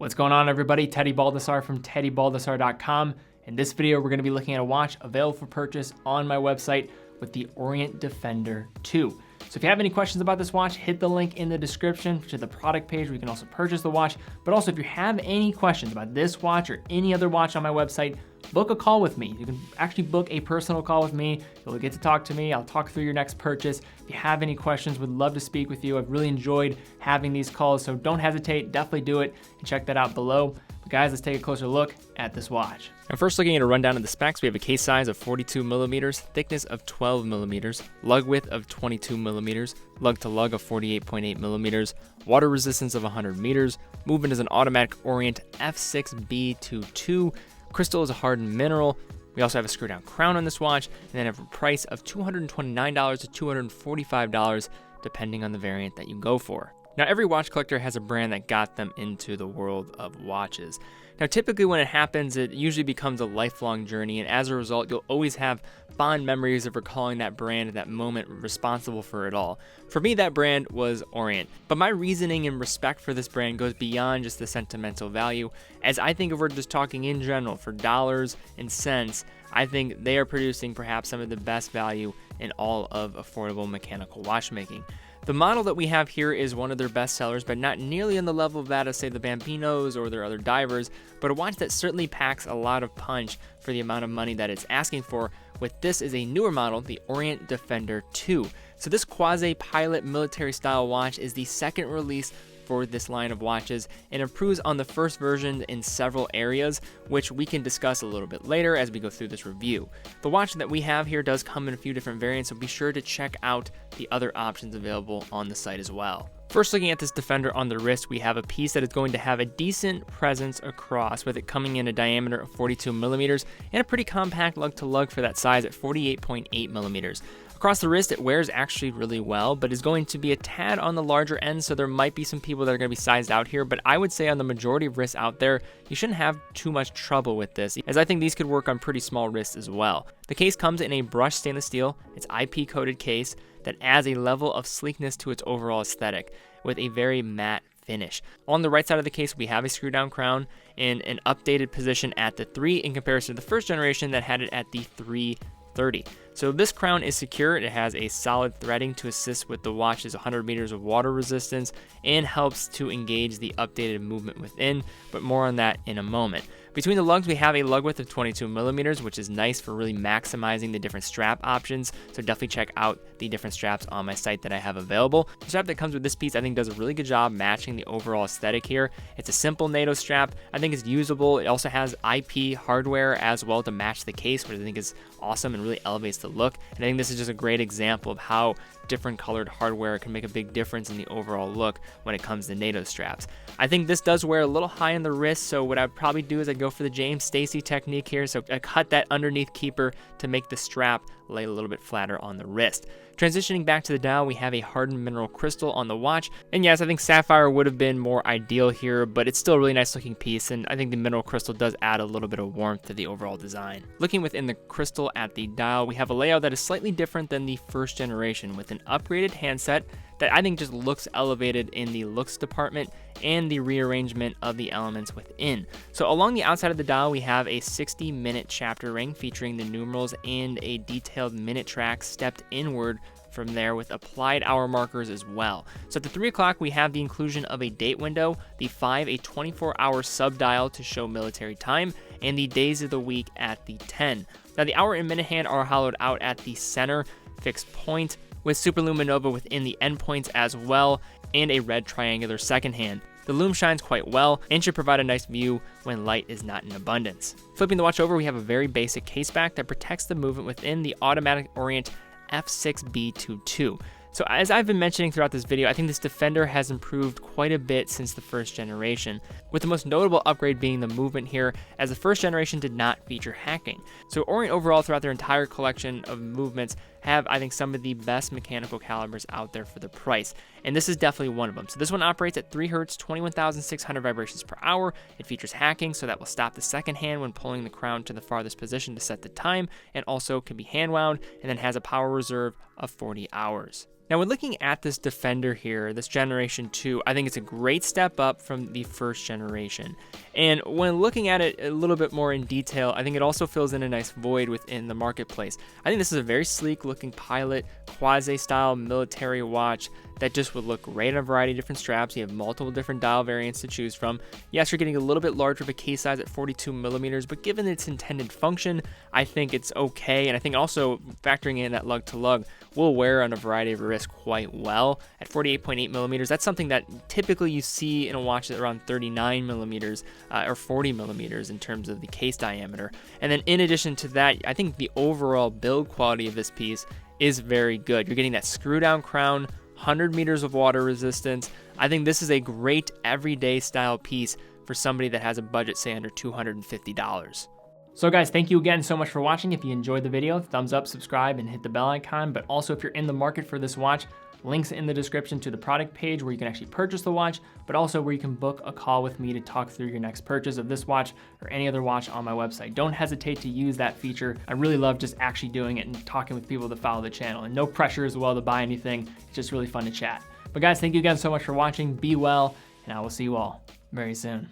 What's going on, everybody? Teddy Baldassarre from teddybaldassarre.com. In this video, we're going to be looking at a watch available for purchase on my website with the Orient Defender 2. So if you have any questions about this watch, hit the link in the description to the product page where you can also purchase the watch. But also, if you have any questions about this watch or any other watch on my website, book a call with me. You can actually book a personal call with me. You'll get to talk to me. I'll talk through your next purchase. If you have any questions, would love to speak with you. I've really enjoyed having these calls, so don't hesitate. Definitely do it and check that out below. But guys, let's take a closer look at this watch. And first, looking at a rundown of the specs, we have a case size of 42 millimeters, thickness of 12 millimeters, lug width of 22 millimeters, lug to lug of 48.8 millimeters, water resistance of 100 meters, movement is an automatic Orient F6B22, crystal is a hardened mineral. We also have a screw down crown on this watch, and then have a price of $229 to $245, depending on the variant that you go for. Now, every watch collector has a brand that got them into the world of watches. Now, typically when it happens, it usually becomes a lifelong journey, and as a result, you'll always have fond memories of recalling that brand at that moment responsible for it all. For me, that brand was Orient. But my reasoning and respect for this brand goes beyond just the sentimental value, as I think if we're just talking in general for dollars and cents, I think they are producing perhaps some of the best value in all of affordable mechanical watchmaking. The model that we have here is one of their best sellers, but not nearly on the level of that of, say, the Bambinos or their other divers, but a watch that certainly packs a lot of punch for the amount of money that it's asking for. With this is a newer model, the Orient Defender 2. So this quasi-pilot military-style watch is the second release for this line of watches and improves on the first version in several areas, which we can discuss a little bit later as we go through this review. The watch that we have here does come in a few different variants, so be sure to check out the other options available on the site as well. First, looking at this Defender on the wrist, we have a piece that is going to have a decent presence across, with it coming in a diameter of 42 millimeters and a pretty compact lug to lug for that size at 48.8 millimeters. Across the wrist, it wears actually really well, but is going to be a tad on the larger end, so there might be some people that are going to be sized out here, but I would say on the majority of wrists out there, you shouldn't have too much trouble with this, as I think these could work on pretty small wrists as well. The case comes in a brushed stainless steel. It's IP-coated case that adds a level of sleekness to its overall aesthetic with a very matte finish. On the right side of the case, we have a screw down crown in an updated position at the 3 in comparison to the first generation that had it at the 330. So this crown is secure. It has a solid threading to assist with the watch's 100 meters of water resistance and helps to engage the updated movement within, but more on that in a moment. Between the lugs, we have a lug width of 22 millimeters, which is nice for really maximizing the different strap options. So definitely check out the different straps on my site that I have available. The strap that comes with this piece, I think, does a really good job matching the overall aesthetic here. It's a simple NATO strap. I think it's usable. It also has IP hardware as well to match the case, which I think is awesome and really elevates the look. And I think this is just a great example of how different colored hardware can make a big difference in the overall look when it comes to NATO straps. I think this does wear a little high on the wrist, so what I'd probably do is I'd go for the James Stacy technique here. So I cut that underneath keeper to make the strap lay a little bit flatter on the wrist. Transitioning back to the dial, we have a hardened mineral crystal on the watch. And yes, I think sapphire would have been more ideal here, but it's still a really nice looking piece, and I think the mineral crystal does add a little bit of warmth to the overall design. Looking within the crystal at the dial, we have a layout that is slightly different than the first generation, with an upgraded handset that I think just looks elevated in the looks department and the rearrangement of the elements within. So along the outside of the dial, we have a 60-minute chapter ring featuring the numerals and a detailed minute track stepped inward from there with applied hour markers as well. So at the 3 o'clock, we have the inclusion of a date window, the 5, a 24-hour sub-dial to show military time, and the days of the week at the 10. Now the hour and minute hand are hollowed out at the center fixed point, with superluminova within the endpoints as well, and a red triangular second hand. The lume shines quite well and should provide a nice view when light is not in abundance. Flipping the watch over, we have a very basic case back that protects the movement within the automatic Orient F6B22. So as I've been mentioning throughout this video, I think this Defender has improved quite a bit since the first generation, with the most notable upgrade being the movement here, as the first generation did not feature hacking. So Orient overall throughout their entire collection of movements have, I think, some of the best mechanical calibers out there for the price, and this is definitely one of them. So this one operates at 3 Hz, 21,600 vibrations per hour. It features hacking, so that will stop the second hand when pulling the crown to the farthest position to set the time, and also can be hand wound, and then has a power reserve of 40 hours. Now, when looking at this Defender here, this Generation 2, I think it's a great step up from the first generation. And when looking at it a little bit more in detail, I think it also fills in a nice void within the marketplace. I think this is a very sleek looking Pilot, quasi-style military watch that just would look great on a variety of different straps. You have multiple different dial variants to choose from. Yes, you're getting a little bit larger of a case size at 42 millimeters, but given its intended function, I think it's okay. And I think also factoring in that lug to lug will wear on a variety of wrists quite well. At 48.8 millimeters, that's something that typically you see in a watch that's around 39 millimeters or 40 millimeters in terms of the case diameter. And then in addition to that, I think the overall build quality of this piece is very good. You're getting that screw down crown, 100 meters of water resistance. I think this is a great everyday style piece for somebody that has a budget, say, under $250. So guys, thank you again so much for watching. If you enjoyed the video, thumbs up, subscribe, and hit the bell icon. But also if you're in the market for this watch, links in the description to the product page where you can actually purchase the watch, but also where you can book a call with me to talk through your next purchase of this watch or any other watch on my website. Don't hesitate to use that feature. I really love just actually doing it and talking with people that follow the channel, and no pressure as well to buy anything. It's just really fun to chat. But guys, thank you again so much for watching. Be well, and I will see you all very soon.